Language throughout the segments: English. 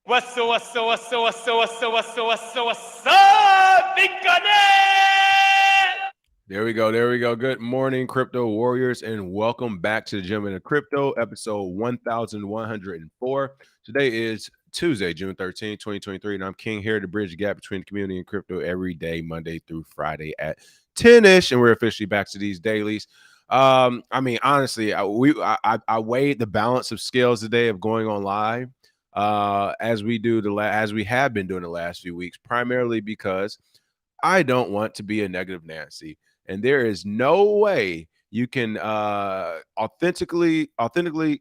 What's up, There we go. There we go. Good morning, crypto warriors, and welcome back to the Gym of Crypto, episode 1104. Today is Tuesday, June 13, 2023, and I'm King here to bridge the gap between the community and crypto every day, Monday through Friday at 10-ish, and we're officially back to these dailies. Honestly, I weighed the balance of scales today of going on live, as we have been doing the last few weeks, primarily because I don't want to be a negative Nancy. And there is no way you can authentically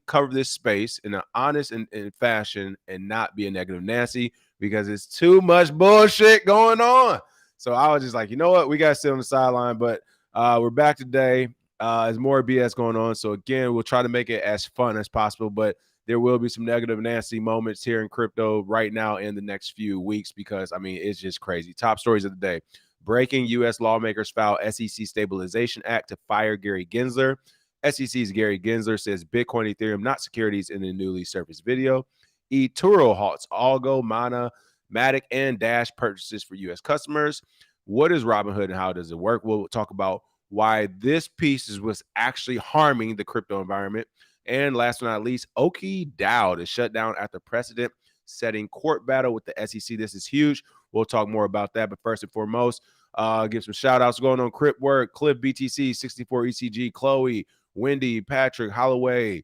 cover this space in an honest and fashion and not be a negative Nancy, because it's too much bullshit going on. So I was just like, you know what? We got to sit on the sideline, but we're back today. There's more BS going on. So again, we'll try to make it as fun as possible, but there will be some negative Nancy moments here in crypto right now in the next few weeks, because it's just crazy. Top stories of the day. Breaking: U.S. lawmakers file SEC Stabilization Act to fire Gary Gensler. SEC's Gary Gensler says Bitcoin, Ethereum not securities in the newly surfaced video. eToro halts Algo, Mana, Matic, and Dash purchases for U.S. customers. What is Robinhood and how does it work? We'll talk about why this piece was actually harming the crypto environment. And last but not least, Ooki DAO to shut down after precedent-setting court battle with the SEC. This is huge. We'll talk more about that. But first and foremost, give some shout outs going on. Crip Work, Cliff BTC, 64 ECG, Chloe, Wendy, Patrick, Holloway.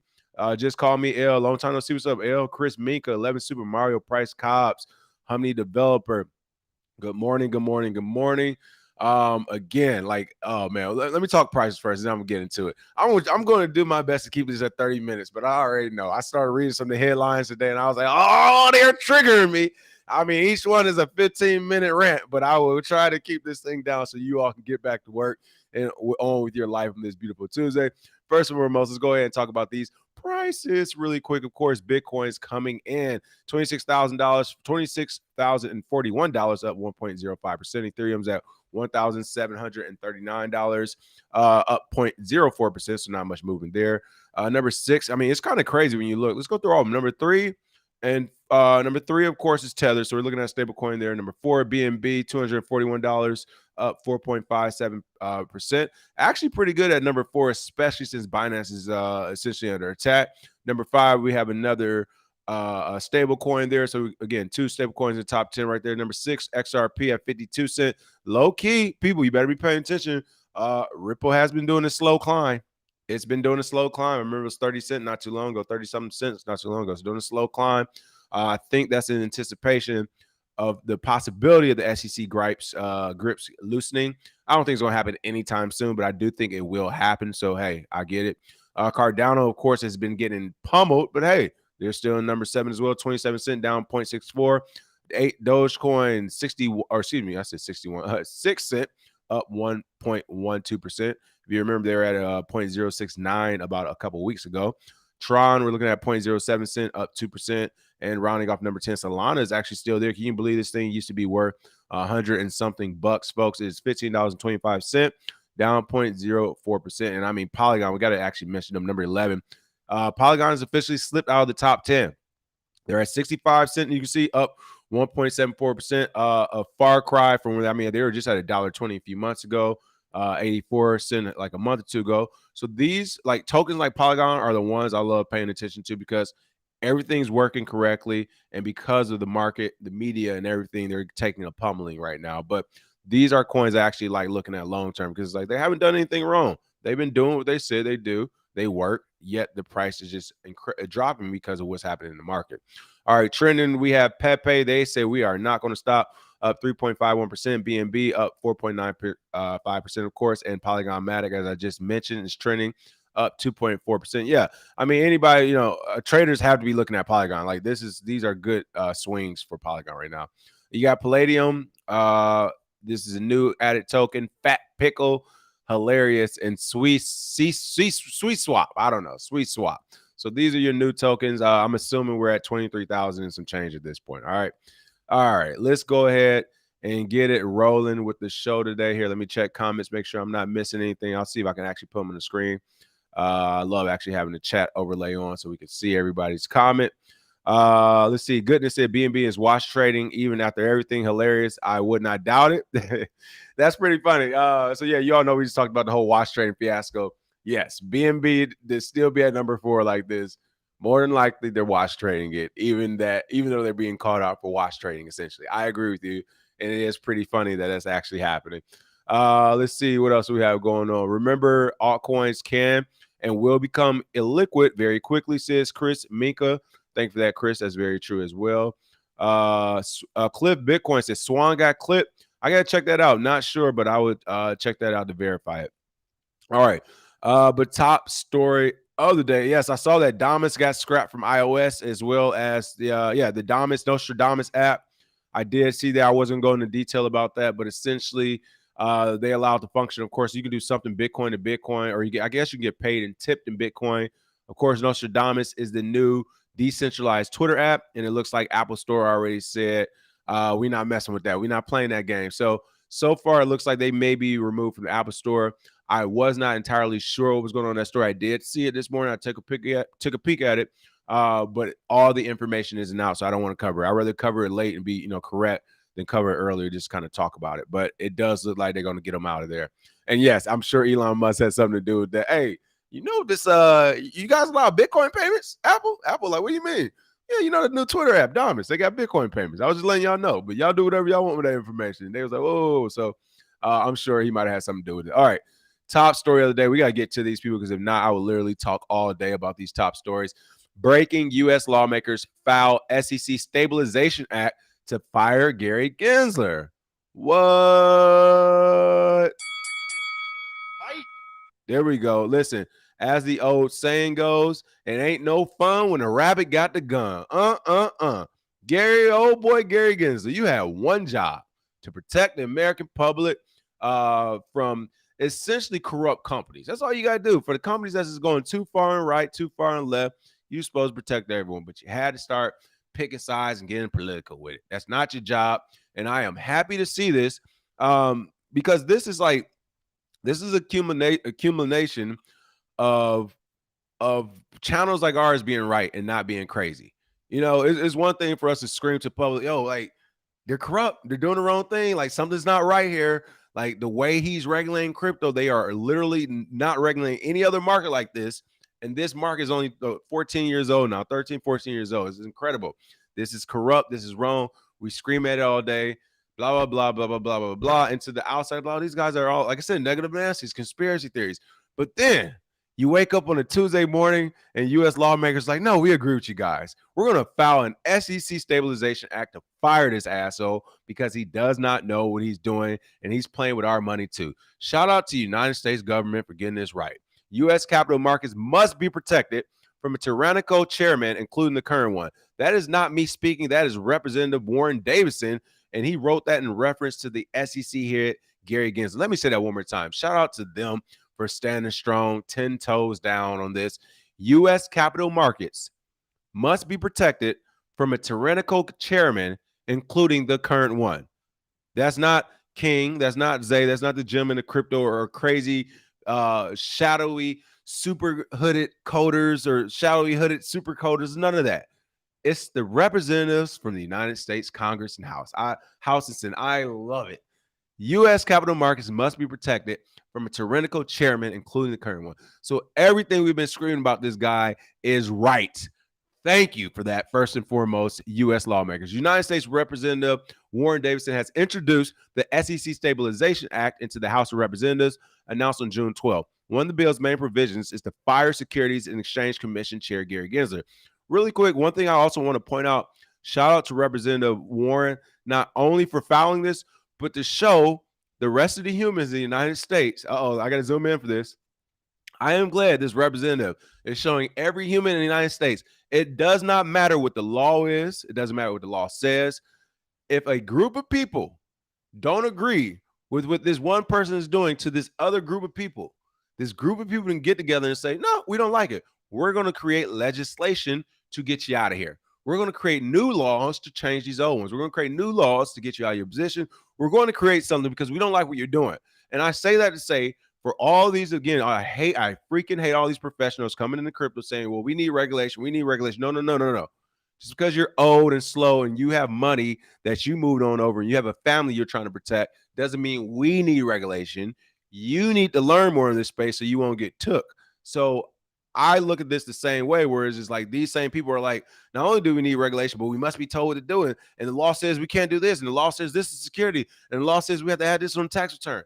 Just call me L. Long time no see. What's up, L? Chris Minka, 11 Super Mario, Price Cobbs, Humney Developer. Good morning, good morning, good morning. Again, oh man, let me talk prices first, and then I'm gonna get into it. I'm going to do my best to keep this at 30 minutes, but I already know. I started reading some of the headlines today, and I was like, oh, they're triggering me. Each one is a 15-minute rant, but I will try to keep this thing down so you all can get back to work and on with your life on this beautiful Tuesday. First and foremost, let's go ahead and talk about these prices really quick. Of course, Bitcoin's coming in $26,000, $26,041, up 1.05%. Ethereum's at $1,739, up 0.04%. So not much movement there. Number 6, it's kind of crazy when you look. Let's go through all of them. Number 3, number 3, of course, is Tether. So we're looking at stablecoin there. Number 4, BNB, $241, up 4.57%. Actually pretty good at number 4, especially since Binance is essentially under attack. Number 5, we have another stable coin there. So again, 2 stable coins in the top 10 right there. Number 6, XRP at 52 cents. Low key, people, you better be paying attention. Ripple has been doing a slow climb. It's been doing a slow climb. I remember it was 30 cents not too long ago, 30-something cents not too long ago. It's doing a slow climb. I think that's in anticipation of the possibility of the SEC grips loosening. I don't think it's going to happen anytime soon, but I do think it will happen. So, hey, I get it. Cardano, of course, has been getting pummeled, but hey, they're still in number 7 as well, 27 cents down 0.64. 8 Dogecoin, 6 cent, up 1.12%. If you remember, they were at 0.069 about a couple weeks ago. Tron, we're looking at 0.07 cent, up 2%. And rounding off number 10, Solana is actually still there. Can you believe this thing used to be worth 100 and something bucks, folks? It's $15.25, down 0.04%. And Polygon, we got to actually mention them, number 11. Polygon has officially slipped out of the top 10. They're at 65 cents. You can see up 1.74%. A far cry from where they were just at $1.20 a few months ago. 84 cents like a month or two ago. So these tokens like Polygon are the ones I love paying attention to, because everything's working correctly, and because of the market, the media, and everything, they're taking a pummeling right now. But these are coins I actually like looking at long term, because they haven't done anything wrong. They've been doing what they said they do. They work, yet the price is just dropping because of what's happening in the market. All right, trending, we have Pepe. They say we are not going to stop, up 3.51%. BNB up 4.95%, of course. And Polygon Matic, as I just mentioned, is trending up 2.4%. Yeah, anybody, traders have to be looking at Polygon. These are good swings for Polygon right now. You got Palladium. This is a new added token. Fat Pickle, hilarious, and Sweet Swap. I don't know, Sweet Swap. So these are your new tokens. I'm assuming we're at 23,000 and some change at this point. All right. Let's go ahead and get it rolling with the show today. Here, let me check comments, make sure I'm not missing anything. I'll see if I can actually put them on the screen. I love actually having the chat overlay on so we can see everybody's comment. Let's see. Goodness said BNB is wash trading even after everything. Hilarious. I would not doubt it. That's pretty funny. So yeah, you all know we just talked about the whole wash trading fiasco. Yes, BNB to still be at number 4 like this. More than likely, they're wash trading it, even though they're being called out for wash trading. Essentially, I agree with you, and it is pretty funny that that's actually happening. Let's see what else we have going on. Remember, altcoins can and will become illiquid very quickly, says Chris Minka. Thank you for that, Chris. That's very true as well. Cliff Bitcoin says Swan got clipped. I gotta check that out. Not sure, but I would check that out to verify it. All right. But top story of the day. Yes, I saw that Damus got scrapped from iOS as well as the Damus Nostradamus app. I did see that. I wasn't going into detail about that, but essentially they allow it to function. Of course, you can do something Bitcoin to Bitcoin, or I guess you can get paid and tipped in Bitcoin. Of course, Nostradamus is the new decentralized Twitter app, and it looks like Apple Store already said we're not messing with that. We're not playing that game. So far, it looks like they may be removed from the Apple Store. I was not entirely sure what was going on in that story. I did see it this morning. I took a peek at it, but all the information isn't out, so I don't want to cover it. I'd rather cover it late and be correct than cover it earlier, just kind of talk about it. But it does look like they're going to get them out of there. And yes, I'm sure Elon Musk has something to do with that. Hey, this you guys allow Bitcoin payments? Apple, like, what do you mean? Yeah, the new Twitter app, Damus, they got Bitcoin payments. I was just letting y'all know, but y'all do whatever y'all want with that information. And they was like, oh, so I'm sure he might have had something to do with it. All right. Top story of the day. We got to get to these people because if not, I will literally talk all day about these top stories. Breaking U.S. lawmakers file SEC Stabilization Act to fire Gary Gensler. What? There we go. Listen, as the old saying goes, it ain't no fun when a rabbit got the gun. Gary, old boy Gary Gensler, you have one job: to protect the American public from essentially corrupt companies. That's all you got to do. For the companies that's just going too far and right, too far and left, you're supposed to protect everyone, but you had to start picking sides and getting political with it. That's not your job, and I am happy to see this because this is accumulation of channels like ours being right and not being crazy. It's one thing for us to scream to public, yo, like, they're corrupt, they're doing the wrong thing, like something's not right here. Like the way he's regulating crypto, they are literally not regulating any other market like this. And this market is only 14 years old now, 13, 14 years old. It's incredible. This is corrupt. This is wrong. We scream at it all day. Blah, blah, blah, blah, blah, blah, blah, blah. And to the outside, blah, these guys are all, like I said, negative Nancy's, conspiracy theories. But then you wake up on a Tuesday morning and U.S. lawmakers like, no, we agree with you guys. We're going to file an SEC Stabilization Act to fire this asshole because he does not know what he's doing and he's playing with our money too. Shout out to the United States government for getting this right. U.S. capital markets must be protected from a tyrannical chairman, including the current one. That is not me speaking. That is Representative Warren Davidson, and he wrote that in reference to the SEC head, Gary Gensler. Let me say that one more time. Shout out to them for standing strong, 10 toes down on this. U.S. capital markets must be protected from a tyrannical chairman, including the current one. That's not King. That's not Zay. That's not the gem in the crypto or crazy, shadowy, super hooded coders or shadowy hooded super coders. None of that. It's the representatives from the United States Congress and House. I love it. U.S. capital markets must be protected from a tyrannical chairman, including the current one. So everything we've been screaming about this guy is right. Thank you for that, first and foremost, U.S. lawmakers. United States Representative Warren Davidson has introduced the SEC Stabilization Act into the House of Representatives, announced on June 12th. One of the bill's main provisions is to fire Securities and Exchange Commission Chair Gary Gensler. Really quick, one thing I also want to point out, shout out to Representative Warren, not only for filing this, but to show the rest of the humans in the United States. I got to zoom in for this. I am glad this representative is showing every human in the United States. It does not matter what the law is. It doesn't matter what the law says. If a group of people don't agree with what this one person is doing to this other group of people, this group of people can get together and say, no, we don't like it. We're going to create legislation to get you out of here. We're going to create new laws to change these old ones. We're going to create new laws to get you out of your position. We're going to create something because we don't like what you're doing. And I say that to say, for all these, again, I freaking hate all these professionals coming into crypto saying, well, we need regulation. We need regulation. No. Just because you're old and slow and you have money that you moved on over and you have a family you're trying to protect doesn't mean we need regulation. You need to learn more in this space so you won't get took. So I look at this the same way, whereas it's like these same people are like, not only do we need regulation, but we must be told what to do. And the law says we can't do this. And the law says this is security. And the law says we have to add this on tax return.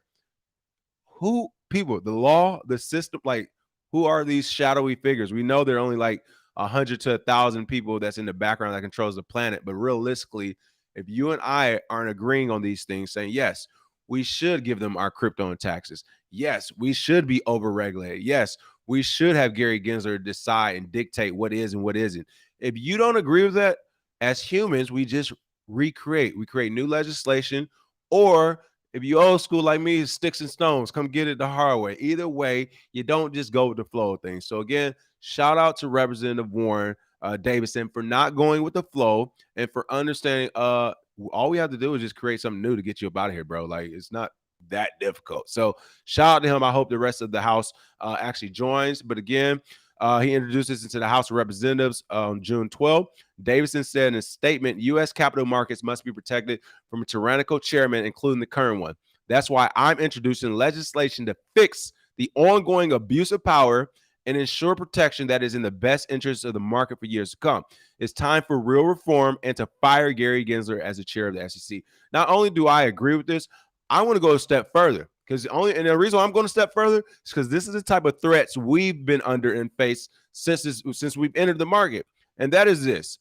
Who people, the law, the system, like who are these shadowy figures? We know they're only like 100 to 1,000 people that's in the background that controls the planet. But realistically, if you and I aren't agreeing on these things, saying, yes, we should give them our crypto and taxes. Yes, we should be overregulated. Yes, we should have Gary Gensler decide and dictate what is and what isn't. If you don't agree with that, as humans, we just recreate. We create new legislation, or if you old school like me, sticks and stones, come get it the hard way. Either way, you don't just go with the flow of things. So again, shout out to Representative Warren Davidson for not going with the flow and for understanding. All we have to do is just create something new to get you up out of here, bro. Like it's not that difficult. So shout out to him. I hope the rest of the House actually joins. But again, he introduced this into the House of Representatives on June 12th. Davidson said in a statement, U.S. capital markets must be protected from a tyrannical chairman, including the current one. That's why I'm introducing legislation to fix the ongoing abuse of power and ensure protection that is in the best interest of the market for years to come. It's time for real reform and to fire Gary Gensler as the chair of the SEC. Not only do I agree with this, I want to go a step further. Because the reason why I'm going to step further is because this is the type of threats we've been under and faced since we've entered the market. And that is this: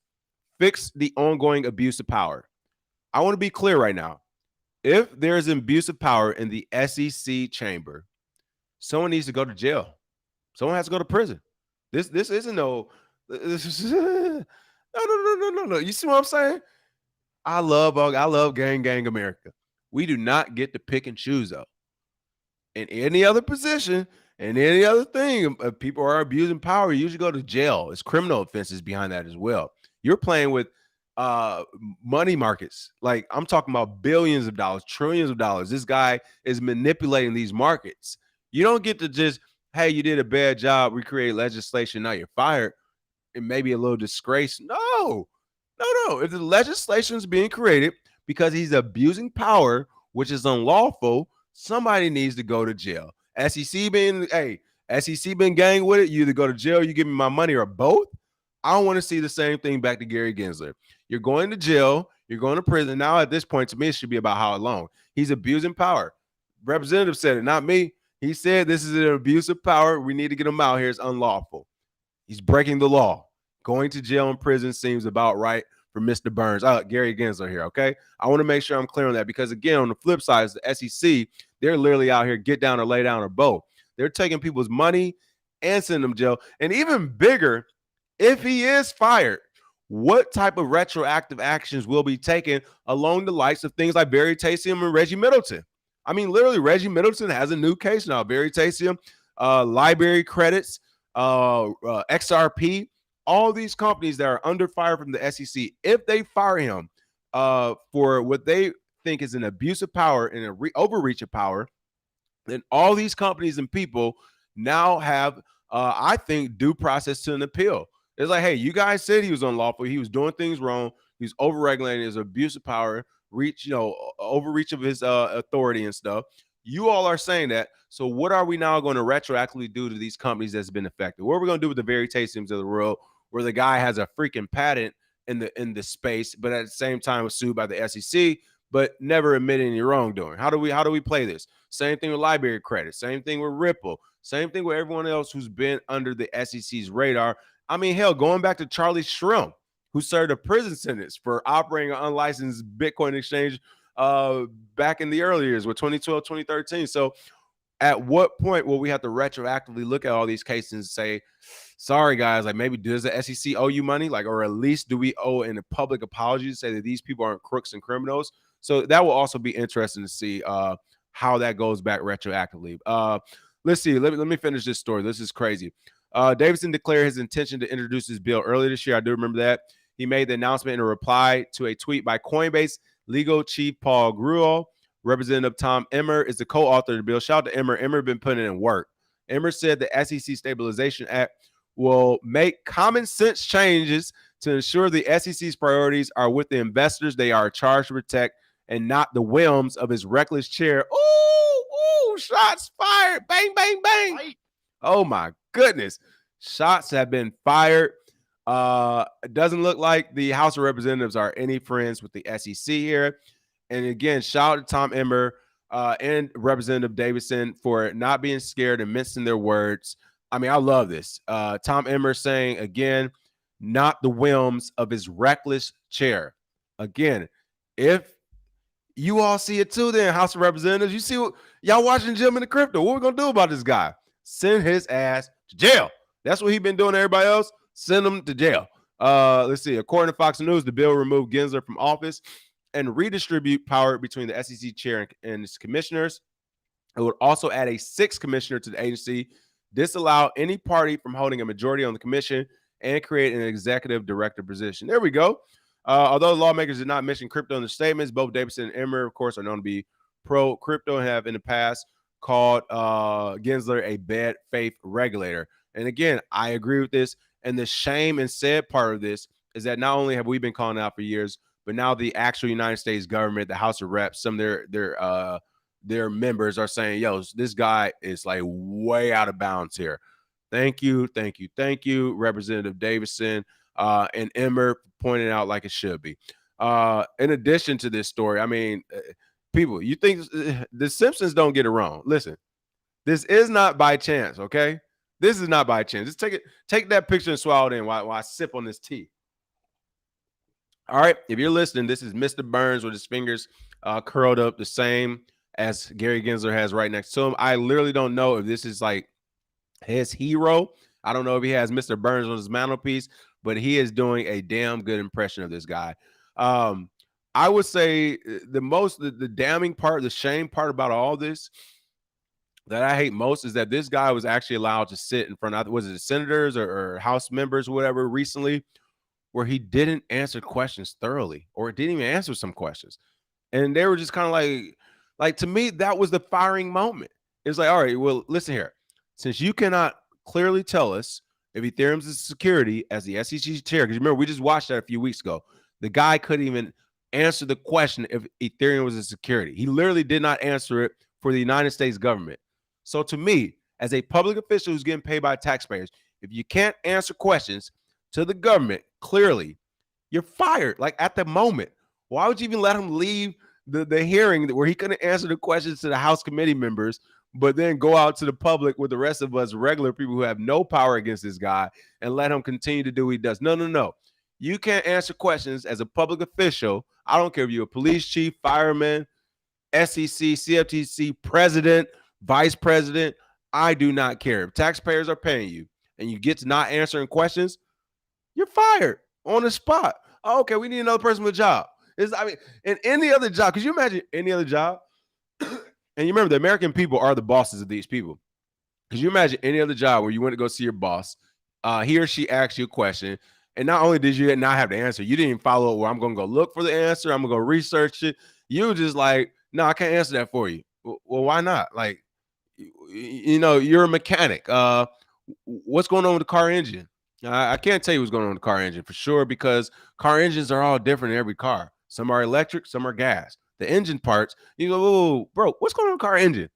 fix the ongoing abuse of power. I want to be clear right now. If there is an abuse of power in the SEC chamber, someone needs to go to jail. Someone has to go to prison. This isn't no. No. You see what I'm saying? I love gang America. We do not get to pick and choose though. In any other position and any other thing, if people are abusing power, you usually go to jail. It's criminal offenses behind that as well. You're playing with money markets. Like I'm talking about billions of dollars, trillions of dollars. This guy is manipulating these markets. You don't get to just, hey, you did a bad job. We create legislation. Now you're fired. It may be a little disgrace. No. If the legislation is being created because he's abusing power, which is unlawful, somebody needs to go to jail. SEC been gang with it. You either go to jail, you give me my money, or both. I don't want to see the same thing back to Gary Gensler. You're going to jail, you're going to prison. Now at this point, to me, it should be about how long. He's abusing power. Representative said it, not me. He said this is an abuse of power. We need to get him out here. It's unlawful. He's breaking the law. Going to jail and prison seems about right for Mr. Burns. Gary Gensler here, okay? I want to make sure I'm clear on that because, again, on the flip side, the SEC, they're literally out here, get down or lay down or both. They're taking people's money and sending them to jail. And even bigger, if he is fired, what type of retroactive actions will be taken along the likes of things like Veritasium and Reggie Middleton? I mean, literally, Reggie Middleton has a new case now. Veritasium, library credits, XRP, all these companies that are under fire from the SEC, if they fire him for what they think is an abuse of power and an overreach of power, then all these companies and people now have, I think, due process to an appeal. It's like, hey, you guys said he was unlawful. He was doing things wrong. He's overregulating his abuse of power, overreach of his authority and stuff. You all are saying that. So what are we now going to retroactively do to these companies that's been affected? What are we going to do with the Veritasiums of the world, where the guy has a freaking patent in the space, but at the same time was sued by the SEC, but never admitted any wrongdoing? How do we play this? Same thing with library credit. Same thing with Ripple. Same thing with everyone else who's been under the SEC's radar. I mean, hell, going back to Charlie Shrimp, who served a prison sentence for operating an unlicensed Bitcoin exchange back in the early years with 2012, 2013. So at what point will we have to retroactively look at all these cases and say, sorry, guys, like maybe does the SEC owe you money? Like, or at least do we owe in a public apology to say that these people aren't crooks and criminals? So that will also be interesting to see how that goes back retroactively. Let's see. Let me finish this story. This is crazy. Davidson declared his intention to introduce this bill earlier this year. I do remember that. He made the announcement in a reply to a tweet by Coinbase legal chief Paul Grewal. Representative Tom Emmer is the co-author of the bill. Shout out to Emmer. Emmer been putting in work. Emmer said the SEC Stabilization Act will make common sense changes to ensure the SEC's priorities are with the investors they are charged to protect and not the whims of his reckless chair. Ooh, shots fired. Bang, bang, bang. Oh my goodness. Shots have been fired. It doesn't look like the House of Representatives are any friends with the SEC here. And again, shout out to Tom Emmer and Representative Davidson for not being scared and mincing their words. I mean, I love this. Tom Emmer saying, again, not the whims of his reckless chair. Again, if you all see it too, then House of Representatives, you see what y'all watching Jim in the crypto. What we gonna do about this guy? Send his ass to jail. That's what he been doing to everybody else. Send him to jail. Let's see. According to Fox News, the bill removed Gensler from office and redistribute power between the SEC chair and its commissioners. It would also add a sixth commissioner to the agency, disallow any party from holding a majority on the commission, and create an executive director position. There we go. Although lawmakers did not mention crypto in the statements, both Davidson and Emmer, of course, are known to be pro-crypto and have in the past called Gensler a bad faith regulator. And again, I agree with this. And the shame and sad part of this is that not only have we been calling out for years, but now the actual United States government, the House of Reps, some of their members are saying, yo, this guy is like way out of bounds here. Thank you, Representative Davidson and Emmer pointed out like it should be. In addition to this story, I mean, people, you think the Simpsons don't get it wrong. Listen, this is not by chance, okay? This is not by chance. Just take that picture and swallow it in while I sip on this tea. All right, if you're listening, this is Mr. Burns with his fingers curled up the same as Gary Gensler has right next to him. I literally don't know if this is like his hero. I don't know if he has Mr. Burns on his mantelpiece, but he is doing a damn good impression of this guy. I would say the damning part, the shame part about all this that I hate most is that this guy was actually allowed to sit in front of, was it the senators or House members or whatever recently, where he didn't answer questions thoroughly or didn't even answer some questions. And they were just kind of like to me, that was the firing moment. It's like, all right, well, listen here. Since you cannot clearly tell us if Ethereum's a security as the SEC chair, because remember, we just watched that a few weeks ago. The guy couldn't even answer the question if Ethereum was a security. He literally did not answer it for the United States government. So to me, as a public official who's getting paid by taxpayers, if you can't answer questions to the government clearly, you're fired. Like at the moment, why would you even let him leave the hearing where he couldn't answer the questions to the House committee members, but then go out to the public with the rest of us regular people who have no power against this guy and let him continue to do what he does? No. You can't answer questions as a public official. I don't care if you're a police chief, fireman, SEC, CFTC, president, vice president. I do not care. If taxpayers are paying you and you get to not answering questions, you're fired on the spot. Oh, okay, we need another person with a job. In any other job, could you imagine any other job? And you remember, the American people are the bosses of these people. Could you imagine any other job where you went to go see your boss, he or she asked you a question, and not only did you not have the answer, you didn't even follow it where I'm going to go look for the answer, I'm going to go research it. You were just like, no, I can't answer that for you. Well, why not? Like, you're a mechanic. What's going on with the car engine? I can't tell you what's going on with the car engine for sure, because car engines are all different in every car. Some are electric, some are gas. The engine parts, you go, oh, bro, what's going on with the car engine?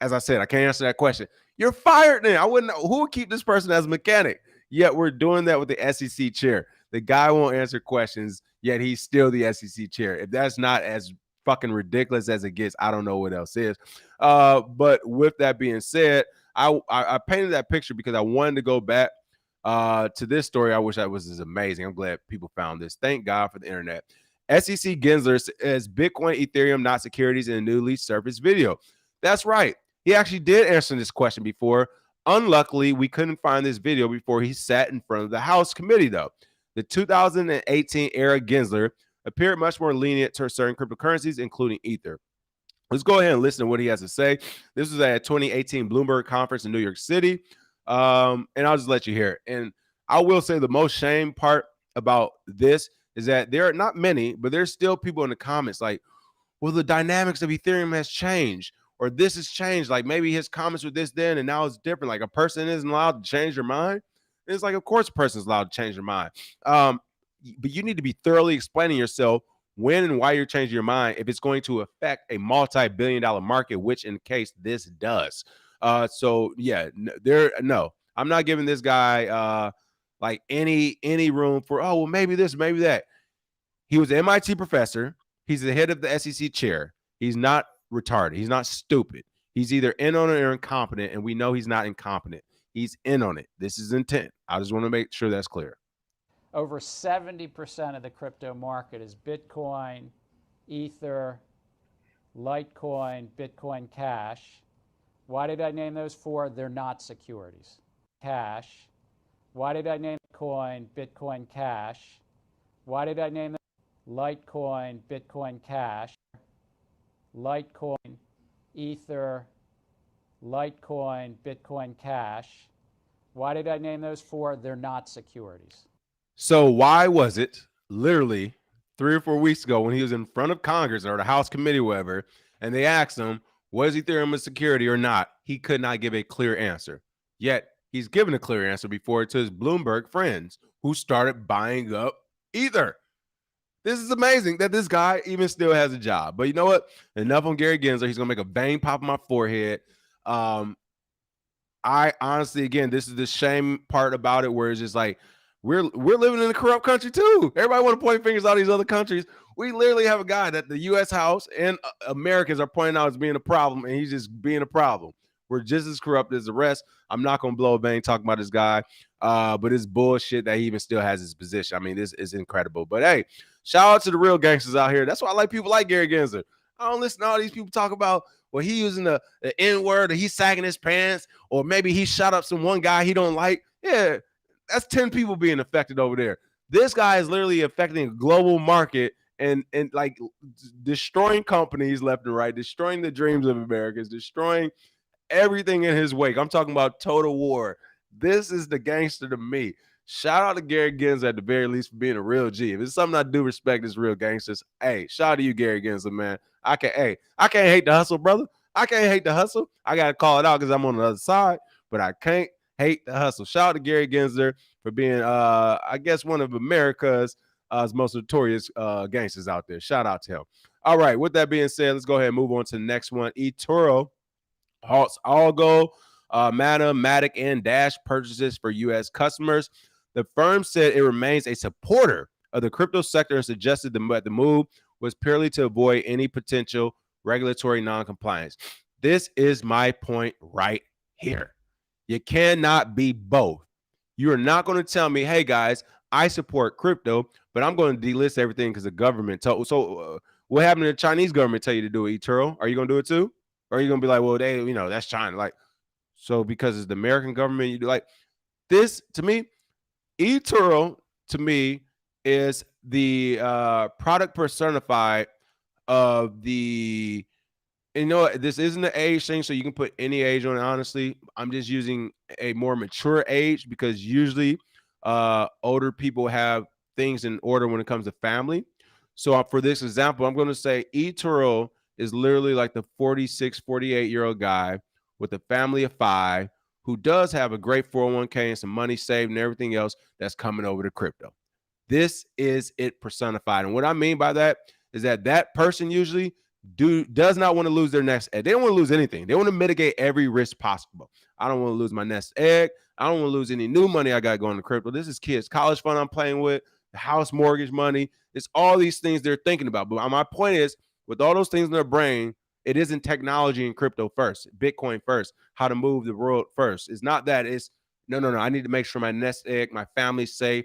As I said, I can't answer that question. You're fired then. I wouldn't know who would keep this person as a mechanic. Yet we're doing that with the SEC chair. The guy won't answer questions, yet he's still the SEC chair. If that's not as fucking ridiculous as it gets, I don't know what else is. But with that being said, I painted that picture because I wanted to go back to this story. I wish that was as amazing. I'm glad people found this. Thank God for the internet. SEC Gensler says Bitcoin, Ethereum, not securities in a newly surfaced video. That's right. He actually did answer this question before. Unluckily, we couldn't find this video before he sat in front of the House committee, though. The 2018 era Gensler appeared much more lenient to certain cryptocurrencies, including Ether. Let's go ahead and listen to what he has to say. This was at a 2018 Bloomberg conference in New York City. And I'll just let you hear it. And I will say the most shame part about this is that there are not many, but there's still people in the comments like, well, the dynamics of Ethereum has changed, or this has changed. Like maybe his comments were this then and now it's different. Like a person isn't allowed to change their mind. And it's like, of course, a person's allowed to change their mind. but you need to be thoroughly explaining yourself when and why you're changing your mind if it's going to affect a multi-billion-dollar market, which in case this does. So yeah, no, I'm not giving this guy like any room for, oh well, maybe this, maybe that. He was an MIT professor. He's the head of the SEC chair. He's not retarded. He's not stupid. He's either in on it or incompetent, and we know he's not incompetent. He's in on it. This is intent. I just want to make sure that's clear. Over 70% of the crypto market is Bitcoin, Ether, Litecoin, Bitcoin Cash. Why did I name those four? They're not securities. Cash. Why did I name Bitcoin, Bitcoin Cash? Why did I name them Litecoin, Bitcoin Cash, Litecoin, Ether, Litecoin, Bitcoin Cash? Why did I name those four? They're not securities. So why was it literally 3 or 4 weeks ago when he was in front of Congress or the House committee, whatever, and they asked him, was Ethereum a security or not? He could not give a clear answer. Yet he's given a clear answer before to his Bloomberg friends who started buying up Ether. This is amazing that this guy even still has a job. But you know what? Enough on Gary Gensler. He's going to make a vein pop in my forehead. I honestly, again, this is the shame part about it, where it's just like we're living in a corrupt country too. Everybody want to point fingers at these other countries. We literally have a guy that the U.S. House and Americans are pointing out as being a problem, and he's just being a problem. We're just as corrupt as the rest. I'm not going to blow a vein talking about this guy, but it's bullshit that he even still has his position. I mean, this is incredible. But hey, shout out to the real gangsters out here. That's why I like people like Gary Gensler. I don't listen to all these people talk about, well, he using the N-word, or he's sagging his pants, or maybe he shot up some one guy he don't like. Yeah, that's 10 people being affected over there. This guy is literally affecting a global market and like destroying companies left and right, destroying the dreams of Americans, destroying everything in his wake. I'm talking about total war. This is the gangster to me. Shout out to Gary Gensler at the very least for being a real G. If it's something I do respect, is real gangsters. Hey, shout out to you, Gary Gensler, man. I can't hate the hustle, brother. I can't hate the hustle. I gotta call it out because I'm on the other side, but I can't hate the hustle. Shout out to Gary Gensler for being I guess one of America's most notorious gangsters out there. Shout out to him. All right, with that being said, let's go ahead and move on to the next one. eToro halts Algo, Mana, Matic, and Dash purchases for U.S. customers. The firm said it remains a supporter of the crypto sector and suggested that the move was purely to avoid any potential regulatory non-compliance. This is my point right here. You cannot be both. You are not going to tell me, hey guys, I support crypto, but I'm going to delist everything because the government told. So what happened to the Chinese government tell you to do it, eToro? Are you going to do it too? Or are you going to be like, well, that's China. Like, so because it's the American government, you do like this. To me, eToro to me is the product personified of the, this isn't an age thing, so you can put any age on it. Honestly, I'm just using a more mature age because usually older people have things in order when it comes to family. So for this example, I'm going to say eToro is literally like the 46, 48-year-old guy with a family of 5 who does have a great 401k and some money saved and everything else that's coming over to crypto. This is it personified. And what I mean by that is that person usually does not want to lose their nest egg. They don't want to lose anything. They want to mitigate every risk possible. I don't want to lose my nest egg. I don't want to lose any new money I got going to crypto. This is kids' college fund I'm playing with, the house mortgage money. It's all these things they're thinking about. But my point is, with all those things in their brain, it isn't technology and crypto first, Bitcoin first, how to move the world first. It's not that. It's no. I need to make sure my nest egg, my family's safe.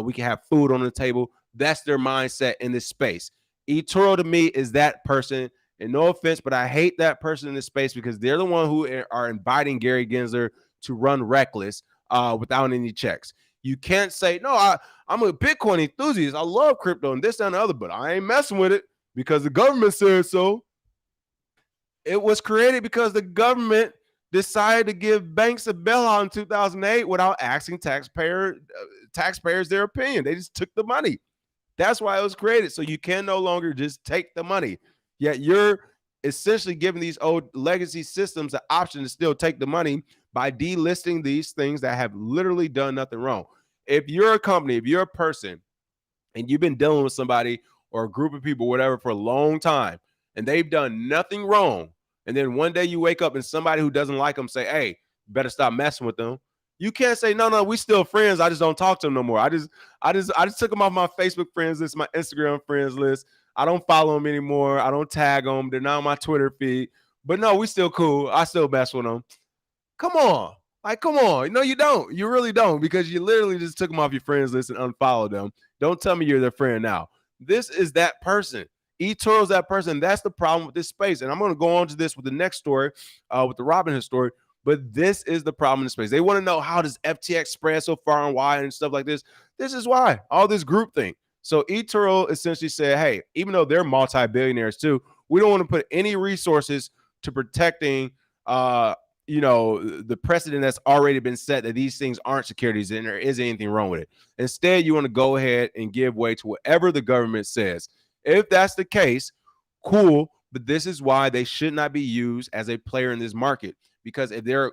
We can have food on the table. That's their mindset in this space. eToro to me is that person. And no offense, but I hate that person in this space because they're the one who are inviting Gary Gensler to run reckless without any checks. You can't say, no, I'm a Bitcoin enthusiast. I love crypto and this, that, and the other, but I ain't messing with it because the government said so. It was created because the government decided to give banks a bailout in 2008 without asking taxpayers their opinion. They just took the money. That's why it was created. So you can no longer just take the money. Yet you're essentially giving these old legacy systems the option to still take the money by delisting these things that have literally done nothing wrong. If you're a company, if you're a person and you've been dealing with somebody or a group of people, whatever, for a long time, and they've done nothing wrong, and then one day you wake up and somebody who doesn't like them say, hey, better stop messing with them. You can't say, no, we still friends. I just don't talk to them no more. I just took them off my Facebook friends list, my Instagram friends list. I don't follow them anymore. I don't tag them. They're not on my Twitter feed. But no, we still cool. I still mess with them. Come on. Like, come on. No, you don't. You really don't, because you literally just took them off your friends list and unfollowed them. Don't tell me you're their friend now. This is that person. eToro is that person. That's the problem with this space. And I'm going to go on to this with the next story, with the Robinhood story. But this is the problem in the space. They want to know, how does FTX spread so far and wide and stuff like this. This is why. All this group thing. So eToro essentially said, hey, even though they're multi-billionaires too, we don't want to put any resources to protecting the precedent that's already been set that these things aren't securities and there isn't anything wrong with it. Instead, you want to go ahead and give way to whatever the government says. If that's the case, cool. But this is why they should not be used as a player in this market. Because if they're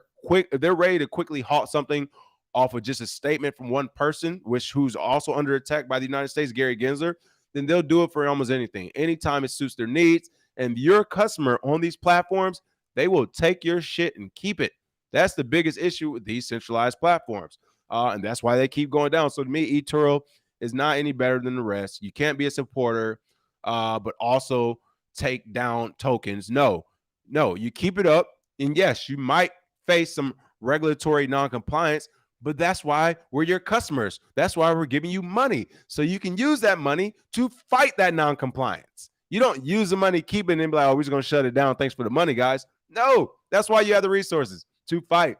ready to quickly halt something off of just a statement from one person, who's also under attack by the United States, Gary Gensler, then they'll do it for almost anything, anytime it suits their needs. And your customer on these platforms, they will take your shit and keep it. That's the biggest issue with these centralized platforms. And that's why they keep going down. So to me, eToro is not any better than the rest. You can't be a supporter, but also take down tokens. No, you keep it up. And yes, you might face some regulatory non-compliance, but that's why we're your customers. That's why we're giving you money. So you can use that money to fight that non-compliance. You don't use the money, keep it, and be like, oh, we're just going to shut it down. Thanks for the money, guys. No, that's why you have the resources to fight.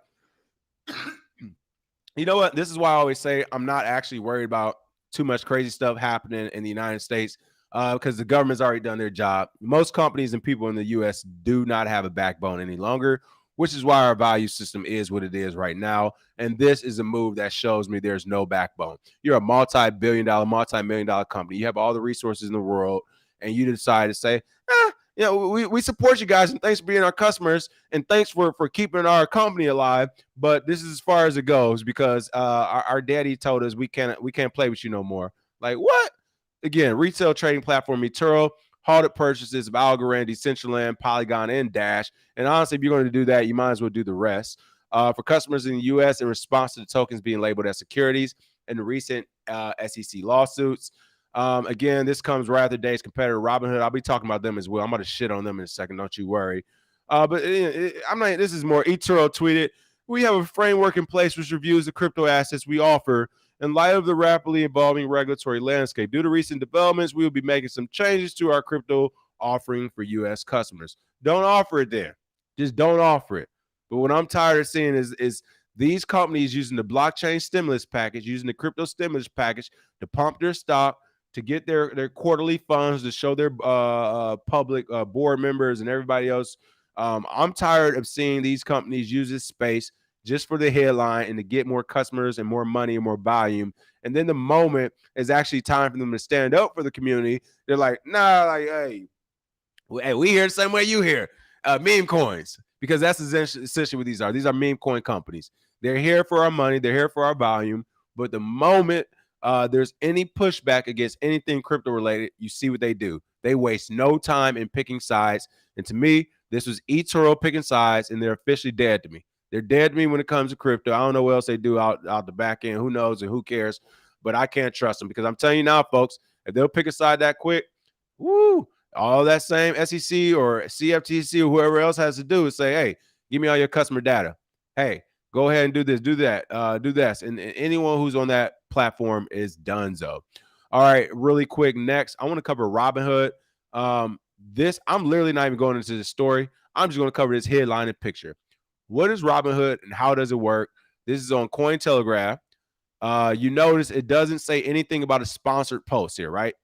You know what? This is why I always say I'm not actually worried about too much crazy stuff happening in the United States, because the government's already done their job. Most companies and people in the U.S. do not have a backbone any longer, which is why our value system is what it is right now. And this is a move that shows me there's no backbone. You're a multi-billion dollar, multi-million dollar company. You have all the resources in the world, and you decide to say, we support you guys, and thanks for being our customers, and thanks for keeping our company alive. But this is as far as it goes, because our daddy told us we can't play with you no more. Like, what? Again, retail trading platform eToro halted purchases of Algorand, Decentraland, Polygon, and Dash. And honestly, if you're going to do that, you might as well do the rest. For customers in the U.S. in response to the tokens being labeled as securities in the recent SEC lawsuits. Again, this comes right after today's competitor, Robinhood. I'll be talking about them as well. I'm going to shit on them in a second. Don't you worry. But I'm not. This is more. eToro tweeted, "We have a framework in place which reviews the crypto assets we offer in light of the rapidly evolving regulatory landscape. Due to recent developments, we will be making some changes to our crypto offering for U.S. customers." Don't offer it then. Just don't offer it. But what I'm tired of seeing is these companies using the blockchain stimulus package, using the crypto stimulus package to pump their stock, to get their quarterly funds, to show their public board members and everybody else. I'm tired of seeing these companies use this space just for the headline and to get more customers and more money and more volume. And then the moment is actually time for them to stand up for the community, they're like, nah, like, hey, we here the same way you here. Meme coins, because that's essentially what these are. These are meme coin companies. They're here for our money. They're here for our volume. But the moment there's any pushback against anything crypto related, you see what they do. They waste no time in picking sides. And to me, this was eToro picking sides, and they're officially dead to me. They're dead to me when it comes to crypto. I don't know what else they do out the back end. Who knows and who cares? But I can't trust them, because I'm telling you now, folks, if they'll pick a side that quick, woo, all that same SEC or CFTC or whoever else has to do is say, hey, give me all your customer data. Hey, go ahead and do this, do that, do this. And anyone who's on that platform is donezo. All right, really quick. Next, I want to cover Robinhood. I'm literally not even going into the story. I'm just going to cover this headline and picture. What is Robinhood and how does it work? This is on Cointelegraph. You notice it doesn't say anything about a sponsored post here, right?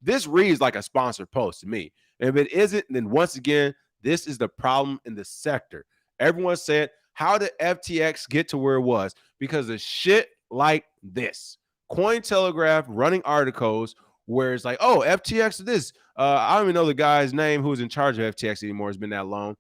This reads like a sponsored post to me. And if it isn't, then once again, this is the problem in the sector. Everyone said, how did FTX get to where it was? Because of shit like this. Cointelegraph running articles where it's like, oh, FTX this. I don't even know the guy's name who's in charge of FTX anymore. It's been that long.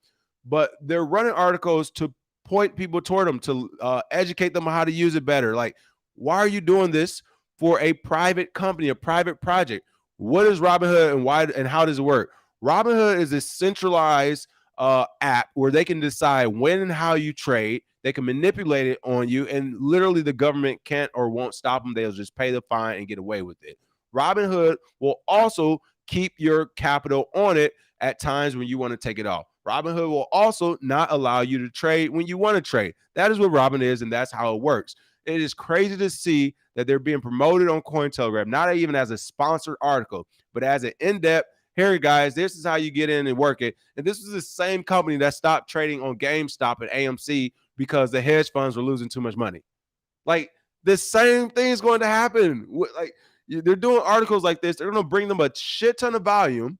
But they're running articles to point people toward them, to educate them on how to use it better. Like, why are you doing this? for a private company, a private project. What is Robinhood and why and how does it work? Robinhood is a centralized app where they can decide when and how you trade. They can manipulate it on you, and literally the government can't or won't stop them. They'll just pay the fine and get away with it. Robinhood will also keep your capital on it at times when you want to take it off. Robinhood will also not allow you to trade when you want to trade. That is what Robin is, and that's how it works. It is crazy to see that they're being promoted on Cointelegraph, not even as a sponsored article, but as an in-depth, here, guys, this is how you get in and work it. And this is the same company that stopped trading on GameStop and AMC because the hedge funds were losing too much money. Like, the same thing is going to happen. Like, they're doing articles like this. They're going to bring them a shit ton of volume.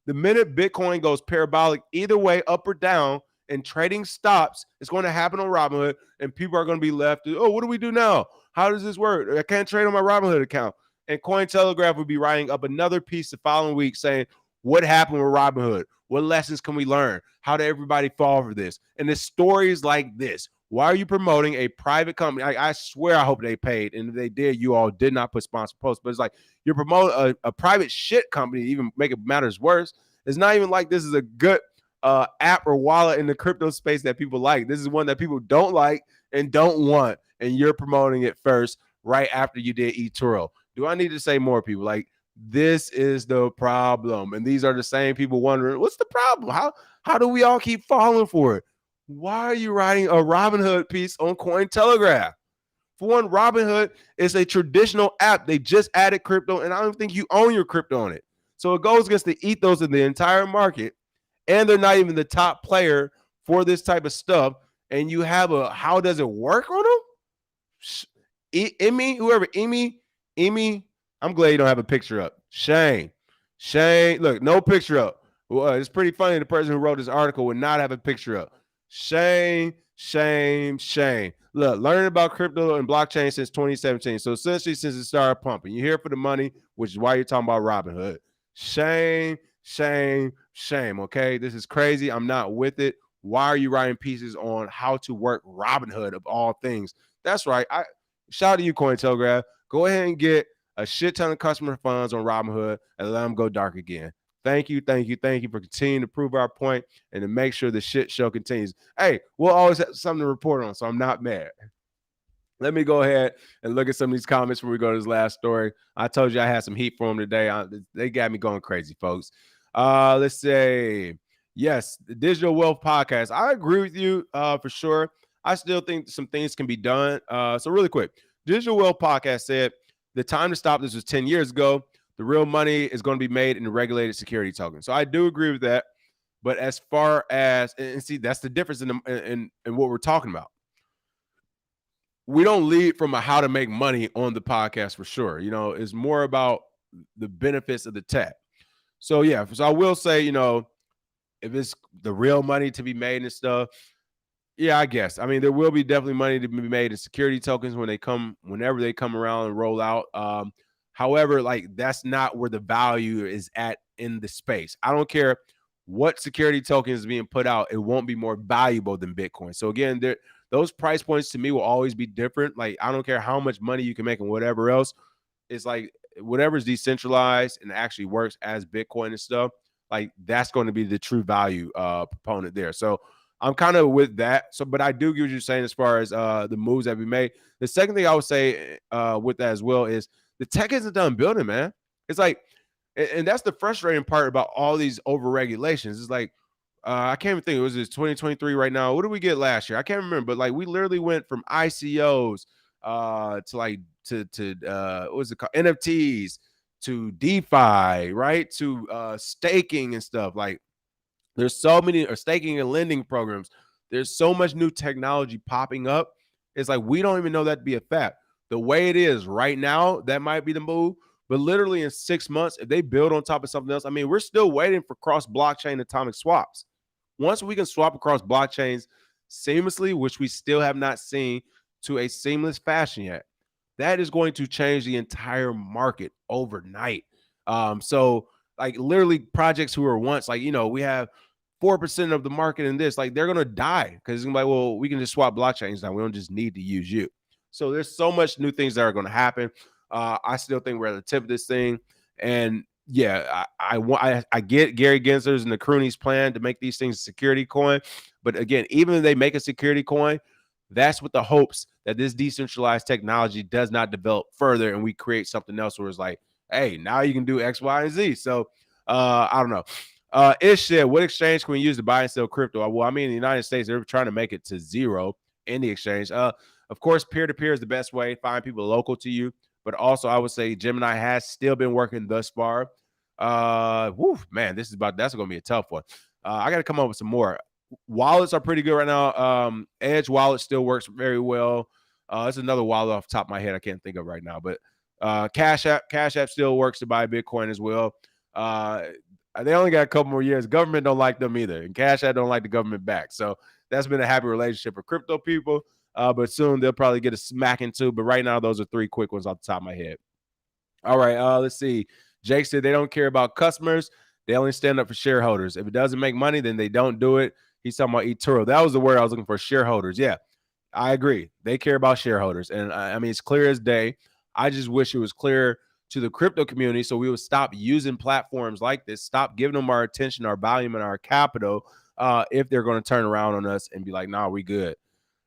The minute Bitcoin goes parabolic, either way, up or down, and trading stops, it's going to happen on Robinhood, and people are going to be left, oh, what do we do now? How does this work? I can't trade on my Robinhood account. And Cointelegraph will be writing up another piece the following week saying, what happened with Robinhood? What lessons can we learn? How did everybody fall for this? And the stories like this. Why are you promoting a private company? I swear I hope they paid. And if they did, you all did not put sponsored posts. But it's like you're promoting a private shit company to even make it matters worse. It's not even like this is a good app or wallet in the crypto space that people like. This is one that people don't like and don't want. And you're promoting it first right after you did eToro. Do I need to say more, people? Like, this is the problem. And these are the same people wondering, what's the problem? How do we all keep falling for it? Why are you writing a Robinhood piece on Cointelegraph? For one, Robinhood is a traditional app. They just added crypto, and I don't think you own your crypto on it. So it goes against the ethos of the entire market, and they're not even the top player for this type of stuff. And you have a, how does it work on them? Emmy, I'm glad you don't have a picture up. Shane, look, no picture up. Well, it's pretty funny the person who wrote this article would not have a picture up. Shame. Look, learning about crypto and blockchain since 2017. So essentially since it started pumping. You're here for the money, which is why you're talking about Robinhood. Shame. Okay, this is crazy. I'm not with it. Why are you writing pieces on how to work Robinhood of all things? That's right. Shout out to you, Cointelegraph. Go ahead and get a shit ton of customer funds on Robinhood and let them go dark again. Thank you for continuing to prove our point and to make sure the shit show continues. Hey, we'll always have something to report on, so I'm not mad. Let me go ahead and look at some of these comments before we go to this last story. I told you I had some heat for them today. They got me going crazy, folks. Let's say, yes, the Digital Wealth Podcast. I agree with you for sure. I still think some things can be done. So really quick, Digital Wealth Podcast said the time to stop this was 10 years ago. The real money is going to be made in the regulated security token. So I do agree with that. But as far as, and see, that's the difference in what we're talking about. We don't lead from a how to make money on the podcast for sure. You know, it's more about the benefits of the tech. So yeah, so I will say, you know, if it's the real money to be made and stuff, yeah, I guess. I mean, there will be definitely money to be made in security tokens whenever they come around and roll out. However, like, that's not where the value is at in the space. I don't care what security token is being put out. It won't be more valuable than Bitcoin. So again, those price points to me will always be different. Like, I don't care how much money you can make and whatever else. It's like whatever's decentralized and actually works as Bitcoin and stuff, like, that's going to be the true value proponent there. So I'm kind of with that. So, but I do get what you're saying as far as the moves that we made. The second thing I would say with that as well is the tech isn't done building, man. It's like, and that's the frustrating part about all these over regulations. It's like, I can't even think. It was 2023 right now. What did we get last year? I can't remember. But like, we literally went from ICOs to like to what was it called? NFTs to DeFi, right? To staking and stuff. Like, there's so many staking and lending programs. There's so much new technology popping up. It's like, we don't even know that to be a fact. The way it is right now, that might be the move. But literally in 6 months, if they build on top of something else, I mean, we're still waiting for cross-blockchain atomic swaps. Once we can swap across blockchains seamlessly, which we still have not seen to a seamless fashion yet, that is going to change the entire market overnight. So like, literally projects who were once like, you know, we have 4% of the market in this, like, they're going to die because it's going to be like, well, we can just swap blockchains now. We don't just need to use you. So there's so much new things that are going to happen. I still think we're at the tip of this thing. And yeah, I get Gary Gensler's and the Croonies plan to make these things a security coin. But again, even if they make a security coin, that's with the hopes that this decentralized technology does not develop further and we create something else where it's like, hey, now you can do X, Y, and Z. So I don't know. Ish said, what exchange can we use to buy and sell crypto? Well, I mean, in the United States, they're trying to make it to zero in the exchange. Of course, peer-to-peer is the best way. Find people local to you. But also, I would say Gemini has still been working thus far. Man, that's going to be a tough one. I got to come up with some more. Wallets are pretty good right now. Edge wallet still works very well. It's another wallet off the top of my head I can't think of right now. But Cash App still works to buy Bitcoin as well. They only got a couple more years. Government don't like them either. And Cash App don't like the government back. So that's been a happy relationship for crypto people. But soon they'll probably get a smacking too. But right now, those are three quick ones off the top of my head. All right, let's see. Jake said they don't care about customers. They only stand up for shareholders. If it doesn't make money, then they don't do it. He's talking about eToro. That was the word I was looking for, shareholders. Yeah, I agree. They care about shareholders. And I mean, it's clear as day. I just wish it was clear to the crypto community so we would stop using platforms like this, stop giving them our attention, our volume, and our capital if they're going to turn around on us and be like, nah, we good.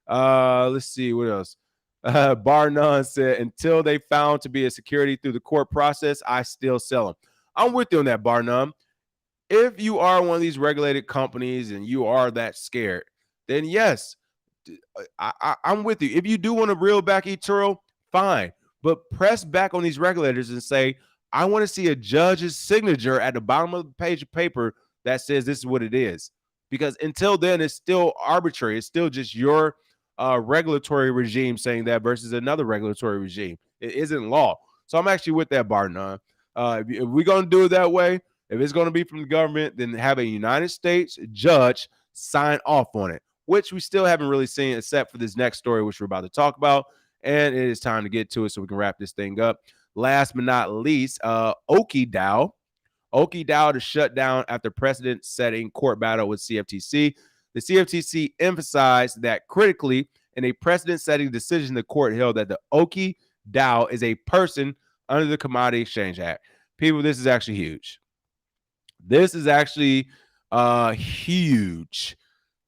Let's see what else. Bar None said, until they found to be a security through the court process, I still sell them. I'm with you on that, Bar None. If you are one of these regulated companies and you are that scared, then yes, I'm with you. If you do want to reel back eToro, fine. But press back on these regulators and say, I want to see a judge's signature at the bottom of the page of paper that says this is what it is. Because until then, it's still arbitrary. It's still just your regulatory regime saying that versus another regulatory regime. It isn't law. So I'm actually with that, Bar None. If we're going to do it that way, if it's going to be from the government, then have a United States judge sign off on it, which we still haven't really seen except for this next story, which we're about to talk about. And it is time to get to it so we can wrap this thing up. Last but not least, Ooki DAO. Ooki DAO to shut down after precedent-setting court battle with CFTC. The CFTC emphasized that critically in a precedent-setting decision, the court held that the Ooki DAO is a person under the Commodity Exchange Act. People, this is actually huge. This is actually huge.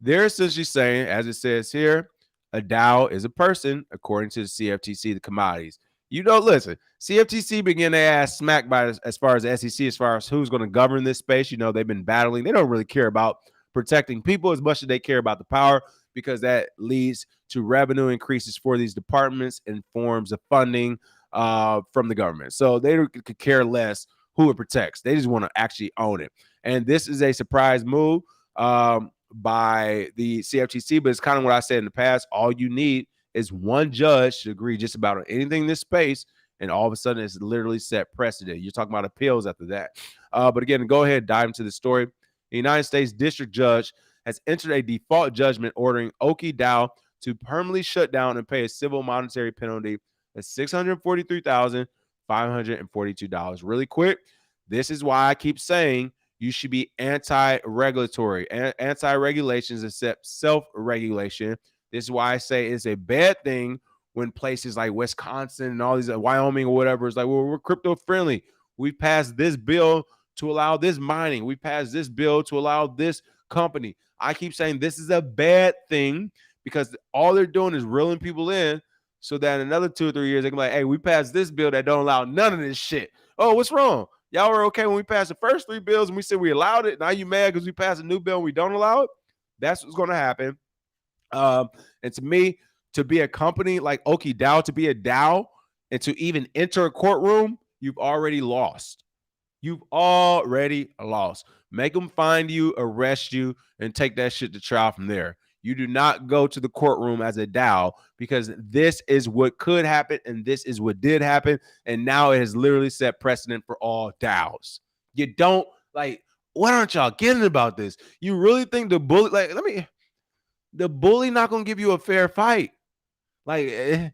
They're essentially saying, as it says here, a DAO is a person, according to the CFTC, the commodities. You know, listen, CFTC been getting their ass smacked by as far as the SEC, as far as who's going to govern this space. You know, they've been battling. They don't really care about protecting people as much as they care about the power, because that leads to revenue increases for these departments in forms of funding from the government. So they could care less who it protects. They just want to actually own it. And this is a surprise move by the CFTC, but it's kind of what I said in the past. All you need is one judge to agree just about anything in this space, and all of a sudden it's literally set precedent. You're talking about appeals after that. But again, go ahead, dive into the story. The United States District Judge has entered a default judgment ordering Ooki DAO to permanently shut down and pay a civil monetary penalty of $643,542. Really quick, this is why I keep saying you should be anti-regulatory, anti-regulations except self-regulation. This is why I say it's a bad thing when places like Wisconsin and all these, Wyoming or whatever, is like, well, we're crypto friendly. We passed this bill to allow this mining. We passed this bill to allow this company. I keep saying this is a bad thing because all they're doing is reeling people in so that in another 2 or 3 years, they can be like, hey, we passed this bill that don't allow none of this shit. Oh, what's wrong? Y'all were okay when we passed the first 3 bills and we said we allowed it. Now you mad because we passed a new bill and we don't allow it? That's what's going to happen. And to me, to be a company like Ooki DAO, to be a DAO and to even enter a courtroom, you've already lost. You've already lost. Make them find you, arrest you, and take that shit to trial from there. You do not go to the courtroom as a DAO because this is what could happen and this is what did happen. And now it has literally set precedent for all DAOs. You don't like, what aren't y'all getting about this? You really think the bully, the bully not going to give you a fair fight? Like,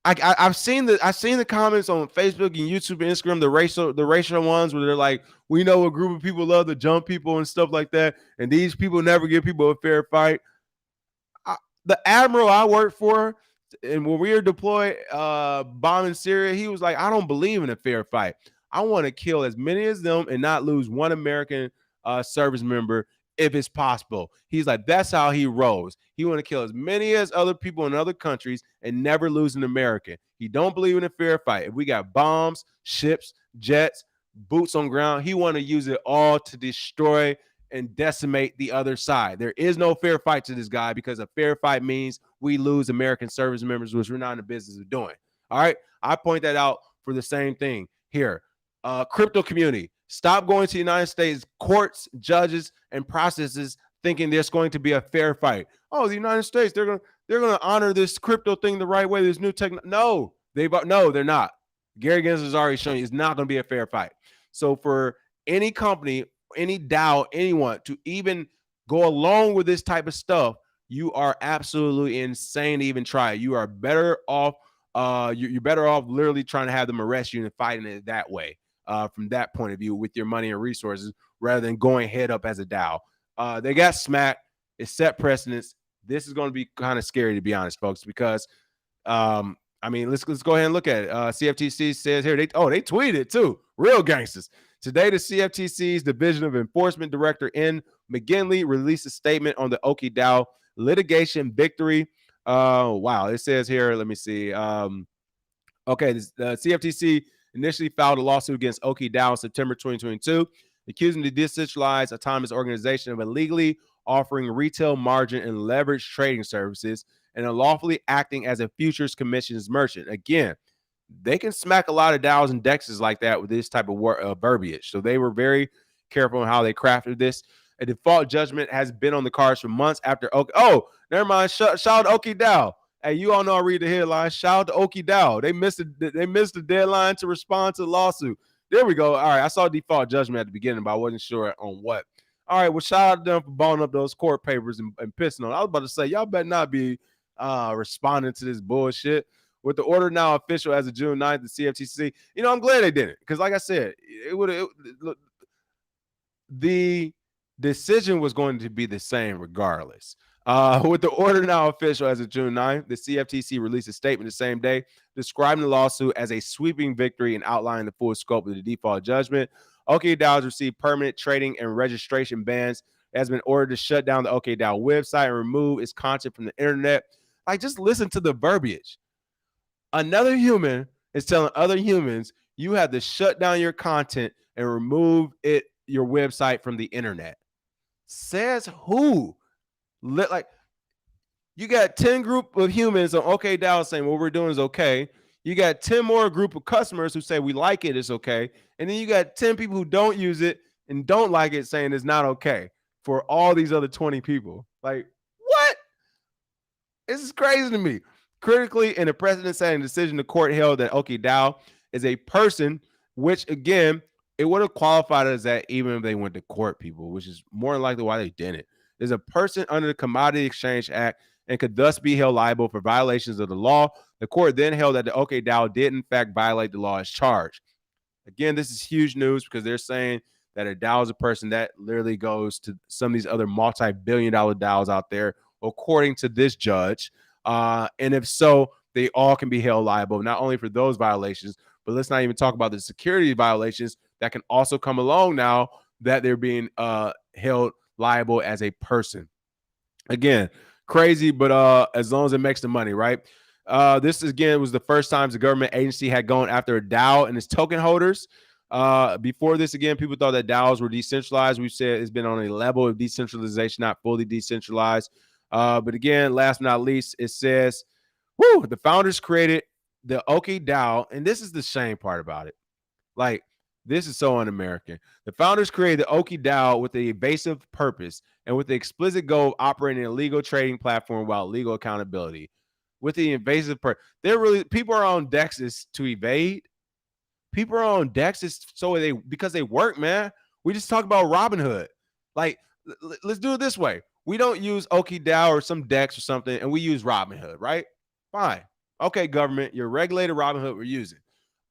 I've seen the comments on Facebook and YouTube and Instagram, the racial ones where they're like, we know a group of people love to jump people and stuff like that, and these people never give people a fair fight. The admiral I work for And when we were deployed bombing Syria, he was like, I don't believe in a fair fight. I want to kill as many as them and not lose one American service member if it's possible. He's like, that's how he rolls. He want to kill as many as other people in other countries and never lose an American. He don't believe in a fair fight. If we got bombs, ships, jets, boots on ground, he want to use it all to destroy and decimate the other side. There is no fair fight to this guy because a fair fight means we lose American service members, which we're not in the business of doing. All right. I point that out for the same thing here. Crypto community, stop going to the United States courts, judges, and processes thinking there's going to be a fair fight. Oh, the United States, they're gonna honor this crypto thing the right way. This new technology. No, they're not. Gary Gensler has already shown you it's not going to be a fair fight. So for any company, any DAO, anyone to even go along with this type of stuff, you are absolutely insane to even try it. You are better off. You're better off literally trying to have them arrest you and fighting it that way. From that point of view, with your money and resources, rather than going head up as a DAO. They got smacked. It set precedents. This is going to be kind of scary, to be honest, folks, because I mean, let's go ahead and look at it. CFTC says here, they tweeted too. Real gangsters. Today, the CFTC's Division of Enforcement Director N. McGinley released a statement on the Ooki DAO litigation victory. Wow, it says here, let me see. Okay, the CFTC initially filed a lawsuit against Ooki DAO in September 2022, accusing the decentralized autonomous organization of illegally offering retail margin and leverage trading services and unlawfully acting as a futures commissions merchant. Again, they can smack a lot of DAOs and DEXs like that with this type of verbiage. So they were very careful in how they crafted this. A default judgment has been on the cards for months after Ooki. Oh, never mind. Shout out to Ooki DAO. Hey, you all know I read the headline. Shout out to Ooki DAO. They missed the deadline to respond to the lawsuit. There we go. All right, I saw default judgment at the beginning, but I wasn't sure on what. All right, well, shout out to them for balling up those court papers and pissing on. I was about to say, y'all better not be responding to this bullshit. With the order now official as of June 9th, the CFTC, I'm glad they didn't. Because like I said, the decision was going to be the same regardless. With the order now official as of June 9th, the CFTC released a statement the same day describing the lawsuit as a sweeping victory and outlining the full scope of the default judgment. Ooki DAO has received permanent trading and registration bans. It has been ordered to shut down the Ooki DAO website and remove its content from the internet. Like, just listen to the verbiage. Another human is telling other humans you have to shut down your content and remove your website from the internet. Says who? Like, you got 10 group of humans on Ooki DAO saying what we're doing is okay. You got 10 more group of customers who say we like it, it's okay. And then you got 10 people who don't use it and don't like it saying it's not okay for all these other 20 people. Like, what? This is crazy to me. Critically, in a precedent-setting decision, the court held that Ooki DAO is a person, which, again, it would have qualified as that even if they went to court, people, which is more than likely why they didn't. Is a person under the Commodity Exchange Act and could thus be held liable for violations of the law. The court then held that the Ooki DAO did, in fact, violate the law as charged. Again, this is huge news because they're saying that a DAO is a person that literally goes to some of these other multi-billion-dollar DAOs out there, according to this judge. And if so, they all can be held liable, not only for those violations, but let's not even talk about the security violations that can also come along now that they're being held liable as a person. Again, crazy, but as long as it makes the money, right? This, again, was the first time the government agency had gone after a DAO and its token holders. Before this, again, people thought that DAOs were decentralized. We've said it's been on a level of decentralization, not fully decentralized. But again, last but not least, it says, the founders created the Ooki DAO, and this is the shame part about it. Like, this is so un-American. The founders created the Ooki DAO with the evasive purpose and with the explicit goal of operating a legal trading platform while legal accountability. With the invasive purpose, people are on DEXs to evade. People are on DEXs because they work, man. We just talked about Robinhood. Like, let's do it this way. We don't use Ooki DAO or some DEX or something, and we use Robinhood, right? Fine. Okay, government, your regulated Robinhood we're using.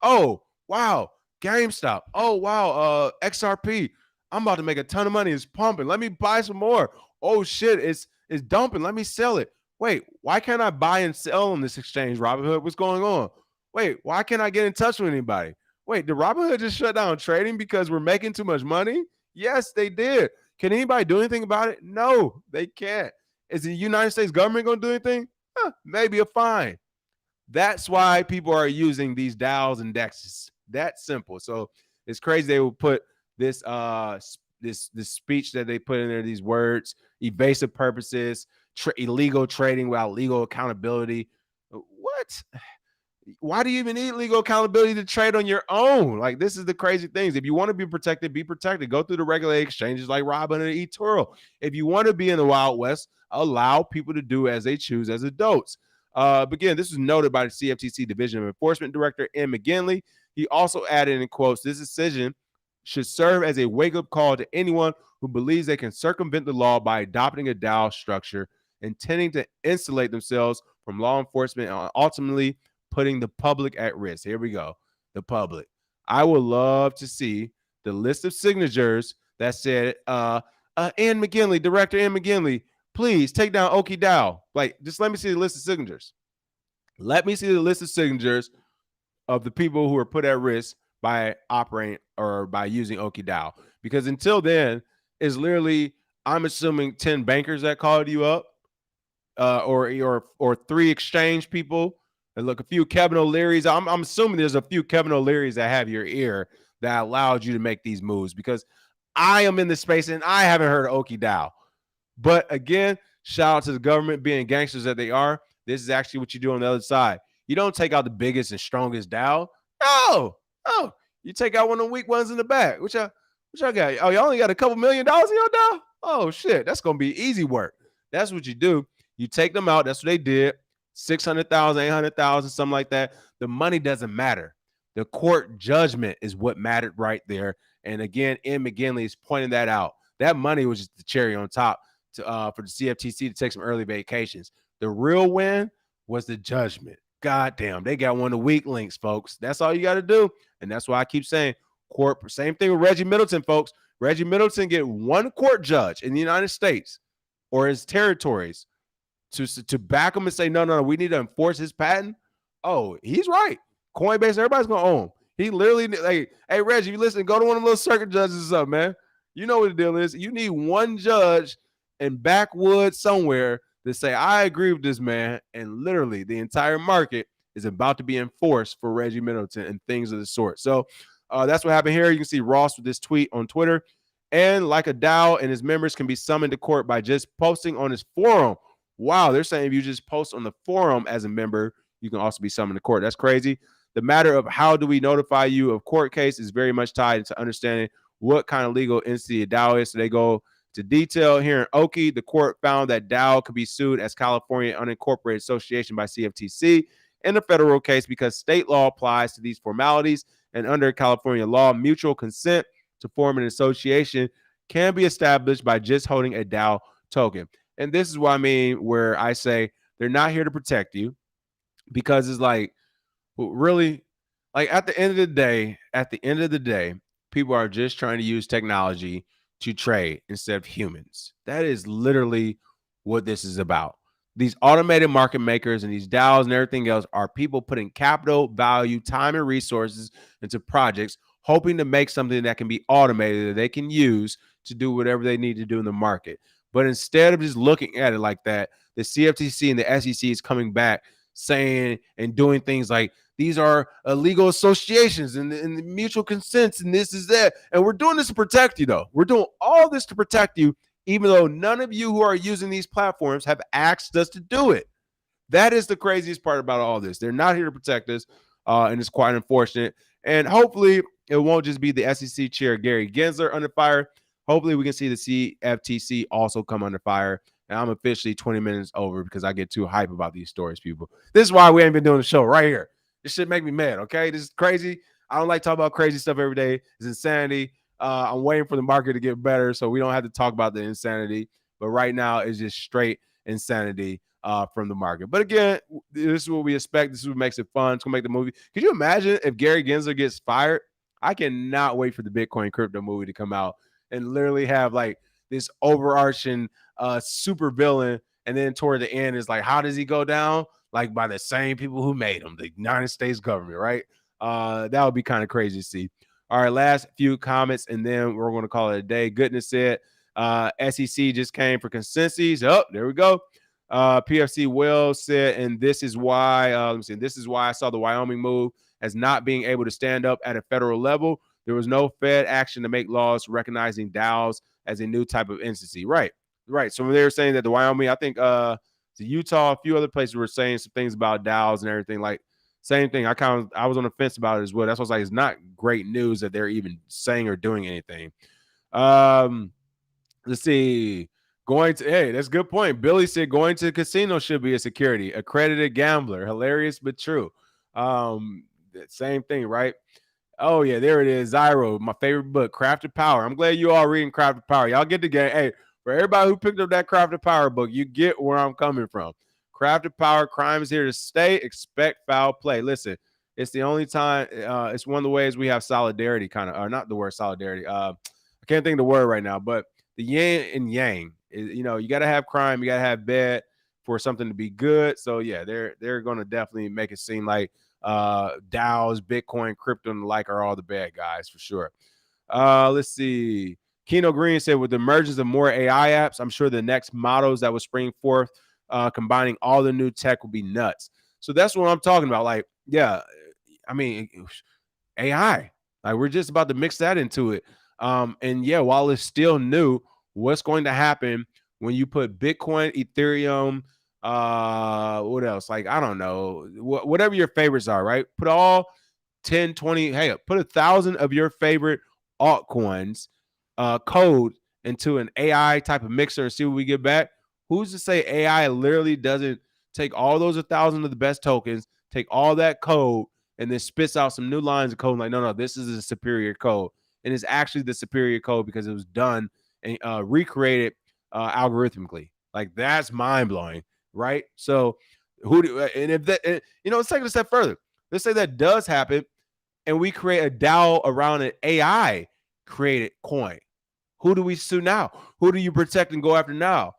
Oh, wow. GameStop. Oh, wow. XRP. I'm about to make a ton of money. It's pumping. Let me buy some more. Oh, shit. It's dumping. Let me sell it. Wait, why can't I buy and sell on this exchange, Robinhood? What's going on? Wait, why can't I get in touch with anybody? Wait, did Robinhood just shut down trading because we're making too much money? Yes, they did. Can anybody do anything about it? No, they can't. Is the United States government going to do anything? Maybe a fine. That's why people are using these DAOs and DEXs. That's simple. So it's crazy they will put this this speech that they put in there, these words, evasive purposes, illegal trading without legal accountability. What? Why do you even need legal accountability to trade on your own? Like, this is the crazy things. If you want to be protected, be protected. Go through the regulated exchanges like Robinhood and eToro. If you want to be in the Wild West, allow people to do as they choose as adults. But again, this was noted by the CFTC Division of Enforcement Director M. McGinley. He also added in quotes, this decision should serve as a wake-up call to anyone who believes they can circumvent the law by adopting a DAO structure, intending to insulate themselves from law enforcement and ultimately putting the public at risk. Here we go. The public. I would love to see the list of signatures that said, Ann McGinley, Director Ann McGinley, please take down Ooki DAO. Like, just let me see the list of signatures. Let me see the list of signatures of the people who are put at risk by operating or by using Ooki DAO. Because until then, it's literally, I'm assuming 10 bankers that called you up, or 3 exchange people. And look, a few Kevin O'Leary's. I'm assuming there's a few Kevin O'Leary's that have your ear that allowed you to make these moves, because I am in this space and I haven't heard of Ooki DAO. But again, shout out to the government being gangsters that they are. This is actually what you do on the other side. You don't take out the biggest and strongest DAO. No, you take out one of the weak ones in the back. What y'all got? Oh, you only got a couple $1 million in your DAO? Oh shit, that's gonna be easy work. That's what you do. You take them out. That's what they did. 600,000, 800,000, something like that. The money doesn't matter. The court judgment is what mattered right there. And again, M. McGinley is pointing that out. That money was just the cherry on top for the CFTC to take some early vacations. The real win was the judgment. God damn, they got one of the weak links, folks. That's all you got to do. And that's why I keep saying court. Same thing with Reggie Middleton, folks. Reggie Middleton get one court judge in the United States or his territories to back him and say, no, we need to enforce his patent. Oh, he's right. Coinbase, everybody's going to own him. He literally, like, hey, Reggie, you listen, go to one of those circuit judges or something, man. You know what the deal is. You need one judge in backwoods somewhere to say, I agree with this man. And literally the entire market is about to be enforced for Reggie Middleton and things of the sort. So that's what happened here. You can see Ross with this tweet on Twitter. And like a DAO and his members can be summoned to court by just posting on his forum. Wow, they're saying if you just post on the forum as a member, you can also be summoned to court. That's crazy. The matter of how do we notify you of court case is very much tied into understanding what kind of legal entity a DAO is. So they go to detail here in Ooki. The court found that DAO could be sued as California Unincorporated Association by CFTC in a federal case because state law applies to these formalities. And under California law, mutual consent to form an association can be established by just holding a DAO token. And this is what I mean, where I say they're not here to protect you, because it's like, really, like at the end of the day, people are just trying to use technology to trade instead of humans. That is literally what this is about. These automated market makers and these DAOs and everything else are people putting capital, value, time, and resources into projects, hoping to make something that can be automated that they can use to do whatever they need to do in the market. But instead of just looking at it like that, the CFTC and the SEC is coming back saying and doing things like, these are illegal associations and the mutual consents and this is that. And we're doing this to protect you, though. We're doing all this to protect you, even though none of you who are using these platforms have asked us to do it. That is the craziest part about all this. They're not here to protect us, and it's quite unfortunate. And hopefully it won't just be the SEC chair, Gary Gensler, under fire. Hopefully we can see the CFTC also come under fire. And I'm officially 20 minutes over because I get too hype about these stories, people. This is why we ain't been doing the show right here. This shit make me mad, okay? This is crazy. I don't like talking about crazy stuff every day. It's insanity. I'm waiting for the market to get better so we don't have to talk about the insanity. But right now, it's just straight insanity from the market. But again, this is what we expect. This is what makes it fun. It's going to make the movie. Could you imagine if Gary Gensler gets fired? I cannot wait for the Bitcoin crypto movie to come out and literally have like this overarching super villain And then toward the end, it's like, how does he go down? Like by the same people who made him, the United States government, right? That would be kind of crazy to see. All right, last few comments, and then we're going to call it a day. Goodness said, SEC just came for consensus. Oh, there we go. PFC Wells said, and this is why, this is why I saw the Wyoming move as not being able to stand up at a federal level. There was no Fed action to make laws recognizing DAOs as a new type of entity. Right. So they were saying that the Wyoming, I think the Utah, a few other places were saying some things about DAOs and everything. Like same thing. I was on the fence about it as well. That's why I was like, it's not great news that they're even saying or doing anything. Let's see. Hey, that's a good point. Billy said going to the casino should be a security. Accredited gambler. Hilarious but true. Same thing, right? Oh, yeah, there it is. Zyro, my favorite book, Crafted Power. I'm glad you all reading Crafted Power. Y'all get the game. Hey, for everybody who picked up that Crafted Power book, you get where I'm coming from. Crafted Power, crime is here to stay. Expect foul play. Listen, it's the only time, it's one of the ways we have solidarity, kind of, or not the word solidarity. I can't think of the word right now, but the yin and yang. You know, you got to have crime, you got to have bad for something to be good. So, yeah, they're going to definitely make it seem like DAOs, Bitcoin, crypto, and the like are all the bad guys for sure. Let's see. Keno Green said, with the emergence of more AI apps, I'm sure the next models that will spring forth, combining all the new tech, will be nuts. So that's what I'm talking about. Like, yeah, I mean, AI. Like, we're just about to mix that into it. And yeah, while it's still new, what's going to happen when you put Bitcoin, Ethereum, what else? Like, I don't know, whatever your favorites are, right? Put all 10, 20, hey, put 1,000 of your favorite altcoins code into an AI type of mixer and see what we get back. Who's to say AI literally doesn't take all those 1,000 of the best tokens, take all that code, and then spits out some new lines of code like, no, this is a superior code. And it's actually the superior code because it was done and recreated algorithmically. Like, that's mind-blowing, right? So and if that, let's take it a step further. Let's say that does happen and we create a DAO around an AI created coin. Who do we sue now? Who do you protect and go after now?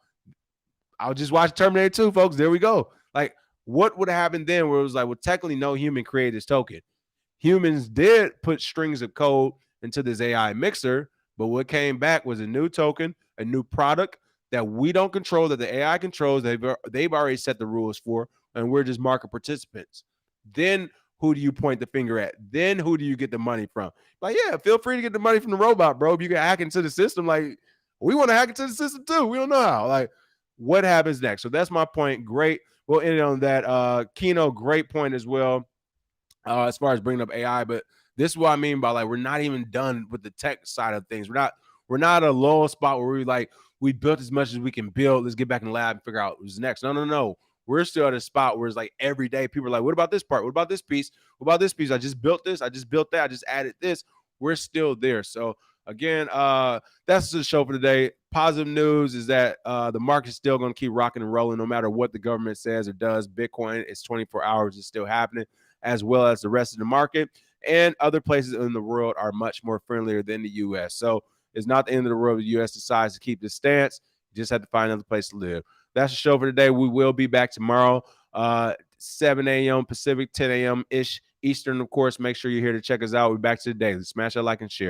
I'll just watch Terminator 2, folks. There we go. Like, what would happen then where it was like, well, technically no human created this token. Humans did put strings of code into this AI mixer, but what came back was a new token, a new product that we don't control, that the AI controls. They've already set the rules for, and we're just market participants. Then who do you point the finger at? Then who do you get the money from? Like, yeah, feel free to get the money from the robot, bro. If you can hack into the system, like, we want to hack into the system too. We don't know how. Like, what happens next? So that's my point. Great. We'll end it on that. Keno, great point as well, as far as bringing up AI. But this is what I mean by, like, we're not even done with the tech side of things. We're not at a low spot where we built as much as we can build. Let's get back in the lab and figure out what's next. No. We're still at a spot where it's like every day people are like, what about this part? What about this piece? What about this piece? I just built this. I just built that. I just added this. We're still there. So again, that's the show for today. Positive news is that the market's still going to keep rocking and rolling no matter what the government says or does. Bitcoin is 24 hours. It's still happening, as well as the rest of the market. And other places in the world are much more friendlier than the U.S. So it's not the end of the world if the U.S. decides to keep this stance. You just have to find another place to live. That's the show for today. We will be back tomorrow, 7 a.m. Pacific, 10 a.m. ish Eastern, of course. Make sure you're here to check us out. We're back to the day. Smash that like and share.